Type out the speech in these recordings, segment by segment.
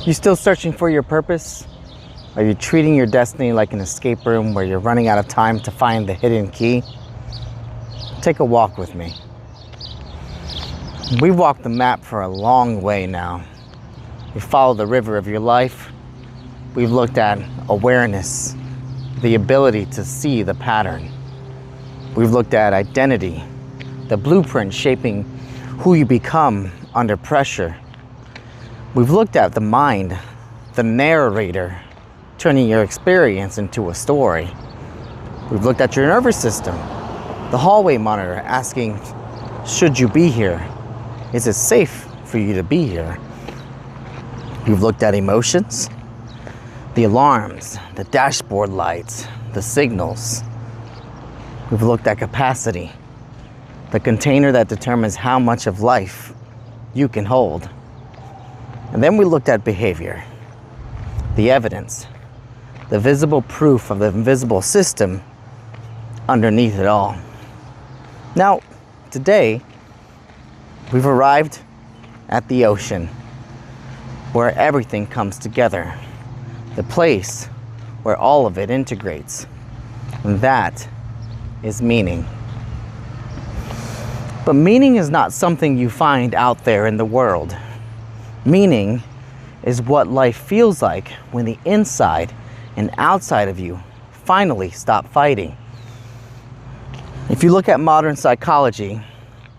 You still searching for your purpose? Are you treating your destiny like an escape room where you're running out of time to find the hidden key? Take a walk with me. We've walked the map for a long way now. We followed the river of your life. We've looked at awareness, the ability to see the pattern. We've looked at identity, the blueprint shaping who you become under pressure. We've looked at the mind, the narrator, turning your experience into a story. We've looked at your nervous system, the hallway monitor asking, should you be here? Is it safe for you to be here? We've looked at emotions, the alarms, the dashboard lights, the signals. We've looked at capacity, the container that determines how much of life you can hold. And then we looked at behavior, the evidence, the visible proof of the invisible system underneath it all. Now, today, we've arrived at the ocean, where everything comes together, the place where all of it integrates, and that is meaning. But meaning is not something you find out there in the world. Meaning is what life feels like when the inside and outside of you finally stop fighting. If you look at modern psychology,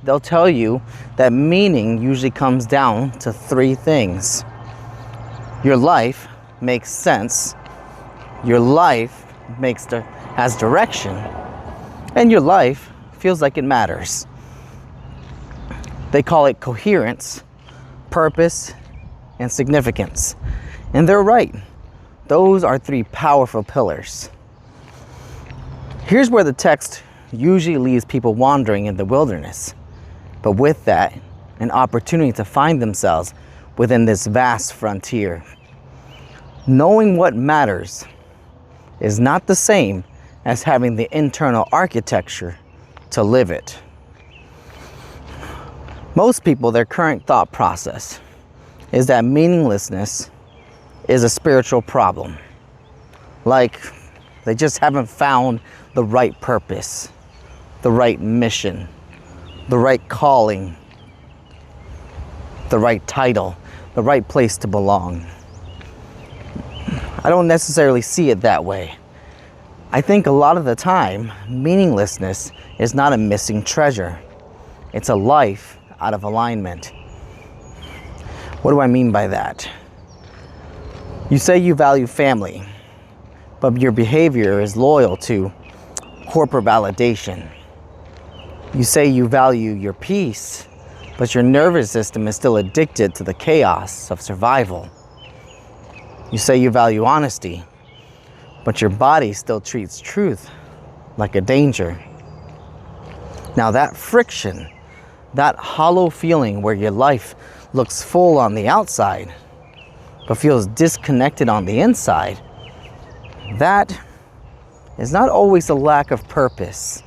they'll tell you that meaning usually comes down to three things. Your life makes sense, your life has direction, and your life feels like it matters. They call it coherence, purpose, and significance. And they're right. Those are three powerful pillars. Here's where the text usually leaves people wandering in the wilderness. But with that, an opportunity to find themselves within this vast frontier. Knowing what matters is not the same as having the internal architecture to live it. Most people, their current thought process is that meaninglessness is a spiritual problem. Like they just haven't found the right purpose, the right mission, the right calling, the right title, the right place to belong. I don't necessarily see it that way. I think a lot of the time, meaninglessness is not a missing treasure. It's a life out of alignment. What do I mean by that? You say you value family, but your behavior is loyal to corporate validation. You say you value your peace, but your nervous system is still addicted to the chaos of survival. You say you value honesty, but your body still treats truth like a danger. Now that friction, that hollow feeling where your life looks full on the outside, but feels disconnected on the inside, that is not always a lack of purpose.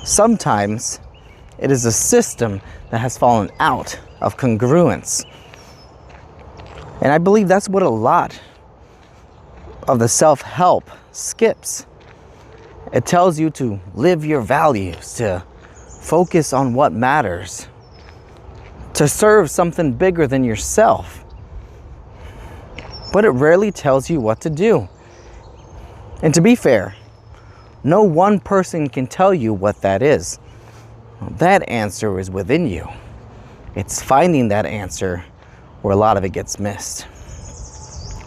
Sometimes it is a system that has fallen out of congruence. And I believe that's what a lot of the self-help skips. It tells you to live your values, to focus on what matters, to serve something bigger than yourself. But it rarely tells you what to do. And to be fair, no one person can tell you what that is. That answer is within you. It's finding that answer where a lot of it gets missed.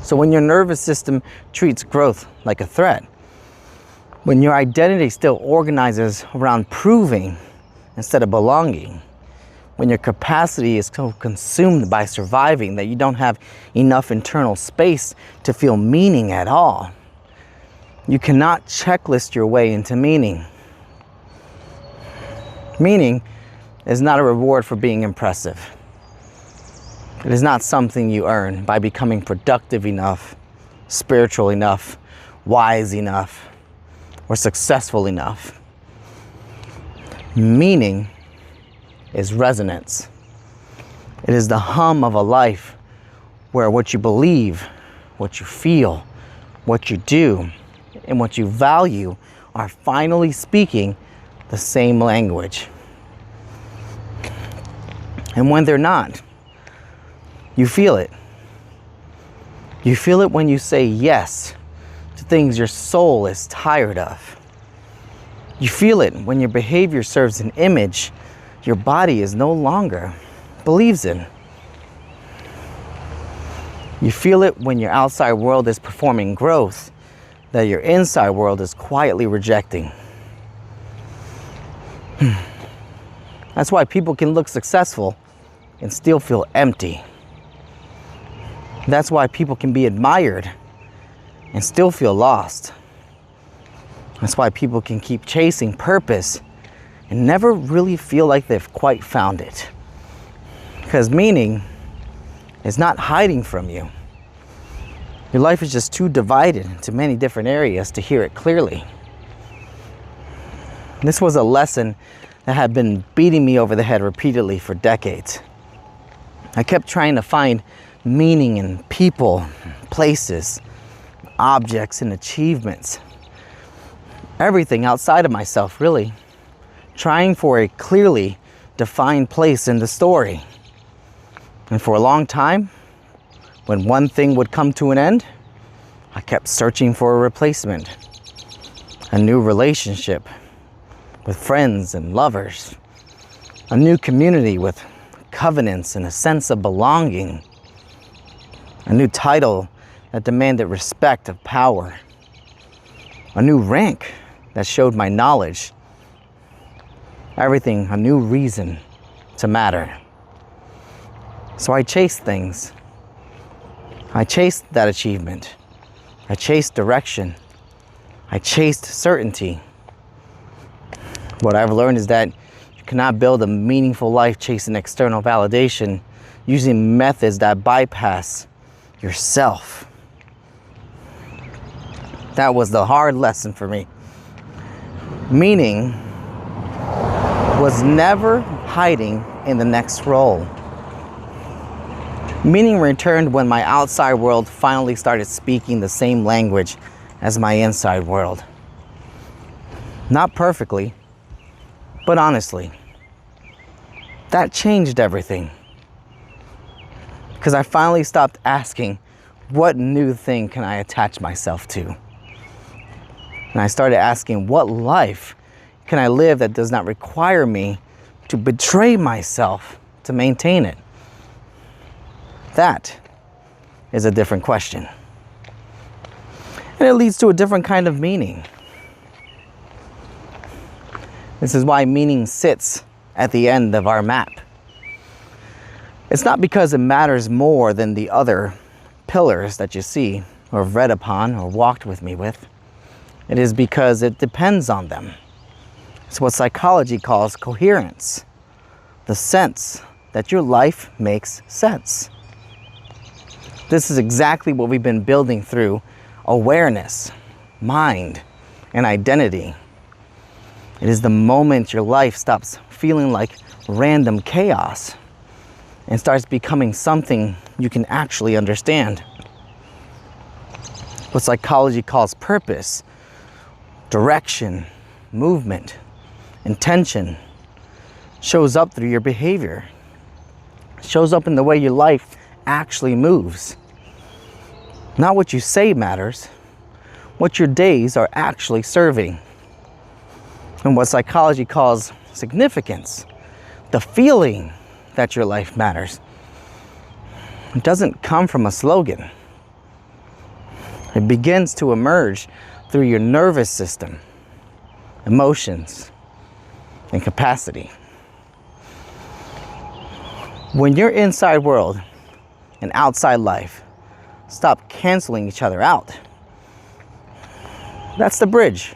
So when your nervous system treats growth like a threat, when your identity still organizes around proving instead of belonging, when your capacity is so consumed by surviving that you don't have enough internal space to feel meaning at all, you cannot checklist your way into meaning. Meaning is not a reward for being impressive. It is not something you earn by becoming productive enough, spiritual enough, wise enough, or successful enough. Meaning is resonance. It is the hum of a life where what you believe, what you feel, what you do, and what you value are finally speaking the same language. And when they're not, you feel it. You feel it when you say yes to things your soul is tired of. You feel it when your behavior serves an image your body is no longer believes in. You feel it when your outside world is performing growth that your inside world is quietly rejecting. That's why people can look successful and still feel empty. That's why people can be admired and still feel lost. That's why people can keep chasing purpose and never really feel like they've quite found it. Because meaning is not hiding from you. Your life is just too divided into many different areas to hear it clearly. This was a lesson that had been beating me over the head repeatedly for decades. I kept trying to find meaning in people, places, objects, and achievements. Everything outside of myself, really. Trying for a clearly defined place in the story. And for a long time, when one thing would come to an end, I kept searching for a replacement. A new relationship with friends and lovers. A new community with covenants and a sense of belonging. A new title that demanded respect of power. A new rank that showed my knowledge. Everything a new reason to matter. So I chased things. I chased that achievement. I chased direction. I chased certainty. What I've learned is that you cannot build a meaningful life chasing external validation using methods that bypass yourself. That was the hard lesson for me. Meaning was never hiding in the next role. Meaning returned when my outside world finally started speaking the same language as my inside world. Not perfectly, but honestly. That changed everything. Because I finally stopped asking, what new thing can I attach myself to? And I started asking, what life can I live that does not require me to betray myself to maintain it? That is a different question. And it leads to a different kind of meaning. This is why meaning sits at the end of our map. It's not because it matters more than the other pillars that you see or have read upon or walked with me with. It is because it depends on them. It's what psychology calls coherence. The sense that your life makes sense. This is exactly what we've been building through awareness, mind, and identity. It is the moment your life stops feeling like random chaos and starts becoming something you can actually understand. What psychology calls purpose, direction, movement, intention shows up through your behavior. It shows up in the way your life actually moves. Not what you say matters, what your days are actually serving. And what psychology calls significance, the feeling that your life matters. It doesn't come from a slogan. It begins to emerge through your nervous system, emotions, and capacity. When your inside world and outside life stop canceling each other out, that's the bridge.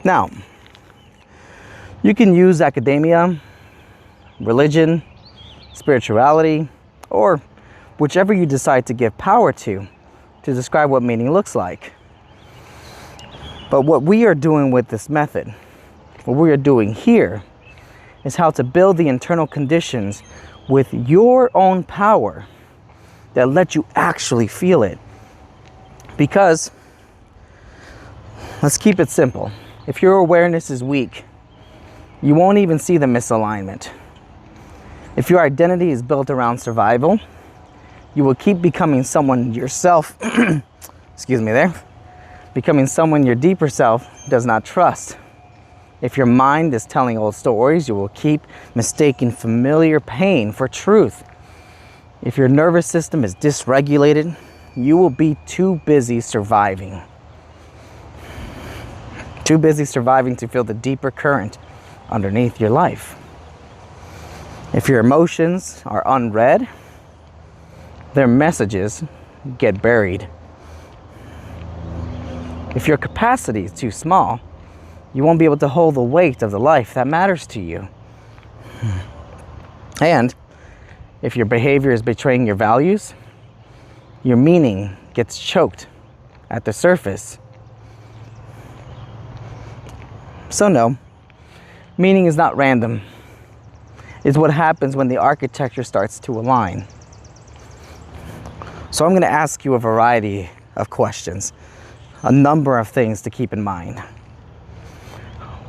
Now, you can use academia, religion, spirituality, or whichever you decide to give power to describe what meaning looks like. But what we are doing with this method, what we are doing here, is how to build the internal conditions with your own power that let you actually feel it. Because, let's keep it simple. If your awareness is weak, you won't even see the misalignment. If your identity is built around survival, you will keep becoming someone yourself, excuse me there, becoming someone your deeper self does not trust. If your mind is telling old stories, you will keep mistaking familiar pain for truth. If your nervous system is dysregulated, you will be too busy surviving. Too busy surviving to feel the deeper current underneath your life. If your emotions are unread, their messages get buried. If your capacity is too small, you won't be able to hold the weight of the life that matters to you. And if your behavior is betraying your values, your meaning gets choked at the surface. So no, meaning is not random. It's what happens when the architecture starts to align. So I'm going to ask you a variety of questions, a number of things to keep in mind.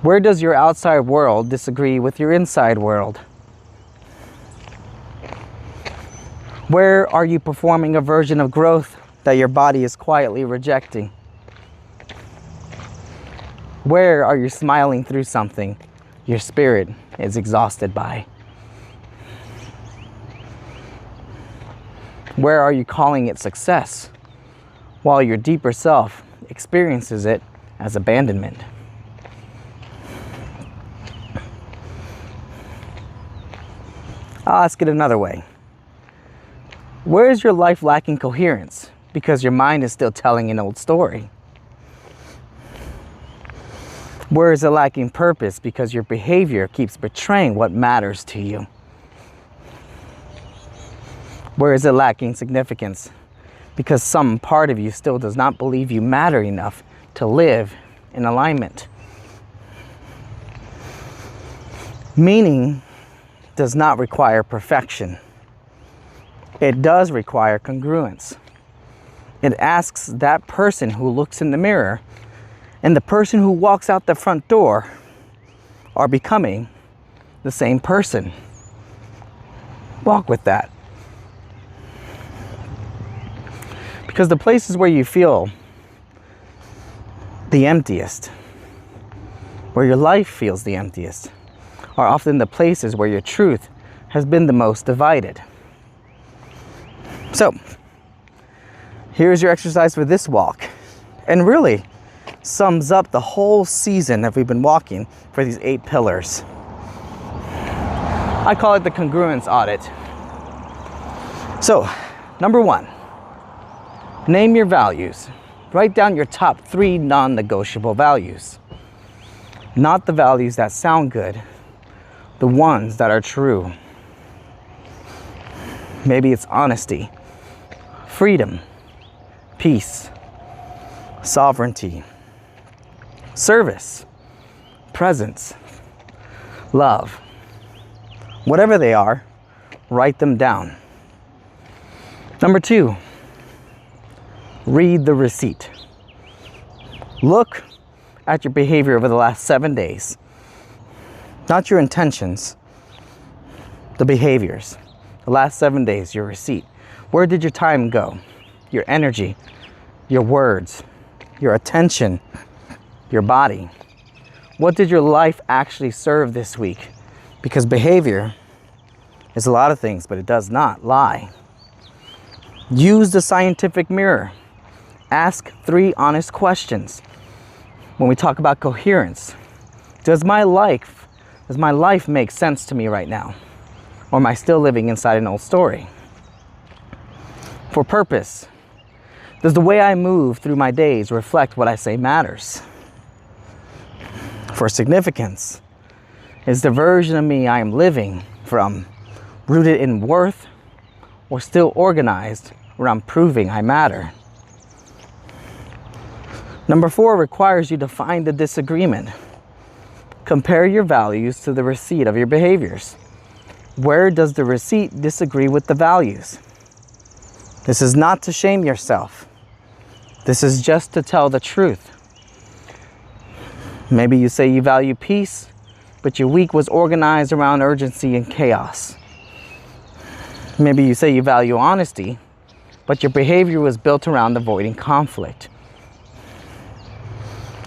Where does your outside world disagree with your inside world? Where are you performing a version of growth that your body is quietly rejecting? Where are you smiling through something your spirit is exhausted by? Where are you calling it success while your deeper self experiences it as abandonment? I'll ask it another way. Where is your life lacking coherence because your mind is still telling an old story? Where is it lacking purpose because your behavior keeps betraying what matters to you? Where is it lacking significance because some part of you still does not believe you matter enough to live in alignment? Meaning does not require perfection. It does require congruence. It asks that person who looks in the mirror and the person who walks out the front door are becoming the same person. Walk with that. Because the places where you feel the emptiest, where your life feels the emptiest, are often the places where your truth has been the most divided. So, here's your exercise for this walk. And really sums up the whole season that we've been walking for these 8 pillars. I call it the congruence audit. So, number 1, name your values. Write down your top 3 non-negotiable values. Not the values that sound good, the ones that are true. Maybe it's honesty, freedom, peace, sovereignty, service, presence, love. Whatever they are, write them down. Number 2, read the receipt. Look at your behavior over the last 7 days. Not your intentions, the behaviors. The last 7 days, your receipt. Where did your time go? Your energy, your words, your attention, your body. What did your life actually serve this week? Because behavior is a lot of things, but it does not lie. Use the scientific mirror. Ask 3 honest questions. When we talk about coherence, does my life make sense to me right now? Or am I still living inside an old story? For purpose, does the way I move through my days reflect what I say matters? For significance, is the version of me I am living from rooted in worth or still organized around proving I matter? Number 4 requires you to find the disagreement. Compare your values to the receipt of your behaviors. Where does the receipt disagree with the values? This is not to shame yourself. This is just to tell the truth. Maybe you say you value peace, but your week was organized around urgency and chaos. Maybe you say you value honesty, but your behavior was built around avoiding conflict.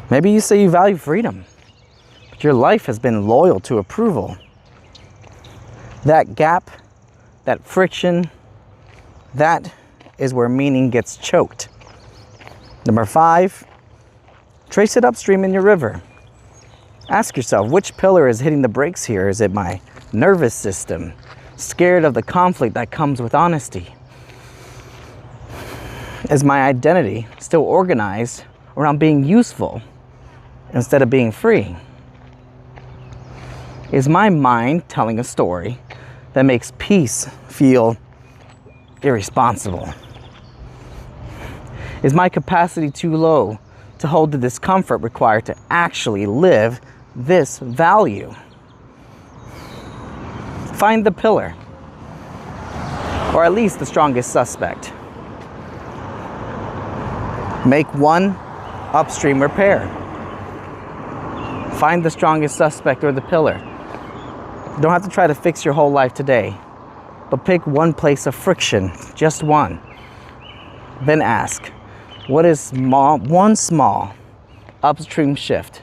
Maybe you say you value freedom, but your life has been loyal to approval. That gap, that friction, that is where meaning gets choked. Number 5, trace it upstream in your river. Ask yourself, which pillar is hitting the brakes here? Is it my nervous system, scared of the conflict that comes with honesty? Is my identity still organized around being useful instead of being free? Is my mind telling a story that makes peace feel irresponsible? Is my capacity too low to hold the discomfort required to actually live this value? Find the pillar, or at least the strongest suspect. Make one upstream repair. Find the strongest suspect or the pillar. You don't have to try to fix your whole life today, but pick one place of friction, just one. Then ask, what is one small upstream shift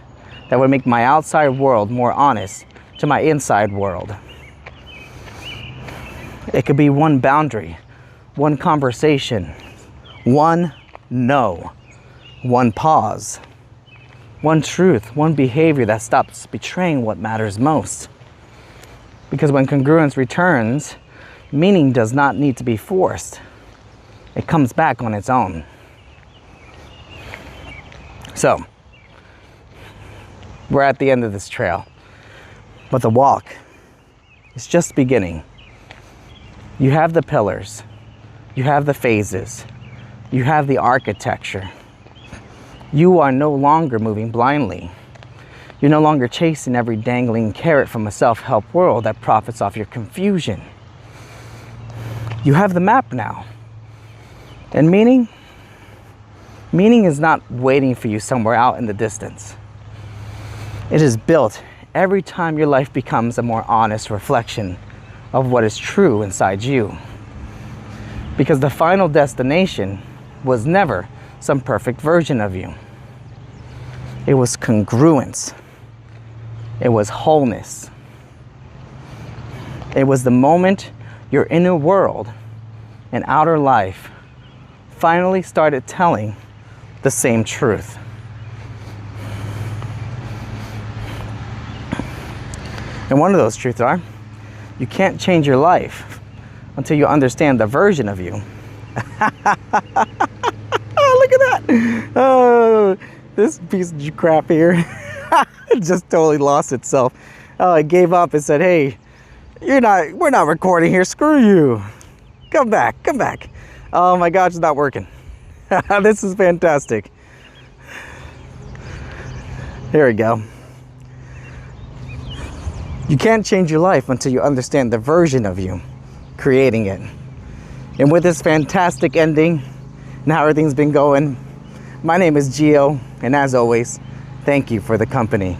that would make my outside world more honest to my inside world? It could be one boundary, one conversation, one no, one pause, one truth, one behavior that stops betraying what matters most. Because when congruence returns, meaning does not need to be forced. It comes back on its own. So, we're at the end of this trail, but the walk is just beginning. You have the pillars, you have the phases, you have the architecture. You are no longer moving blindly. You're no longer chasing every dangling carrot from a self-help world that profits off your confusion. You have the map now. And meaning is not waiting for you somewhere out in the distance. It is built every time your life becomes a more honest reflection of what is true inside you. Because the final destination was never some perfect version of you. It was congruence. It was wholeness. It was the moment your inner world and outer life finally started telling the same truth. And one of those truths are, you can't change your life until you understand the version of you. Oh, look at that. Oh, this piece of crap here it just totally lost itself. Oh, it gave up and said, hey, we're not recording here. Screw you. Come back. Oh my gosh, it's not working. This is fantastic. Here we go. You can't change your life until you understand the version of you creating it. And with this fantastic ending and how everything's been going, my name is Gio, and as always, thank you for the company.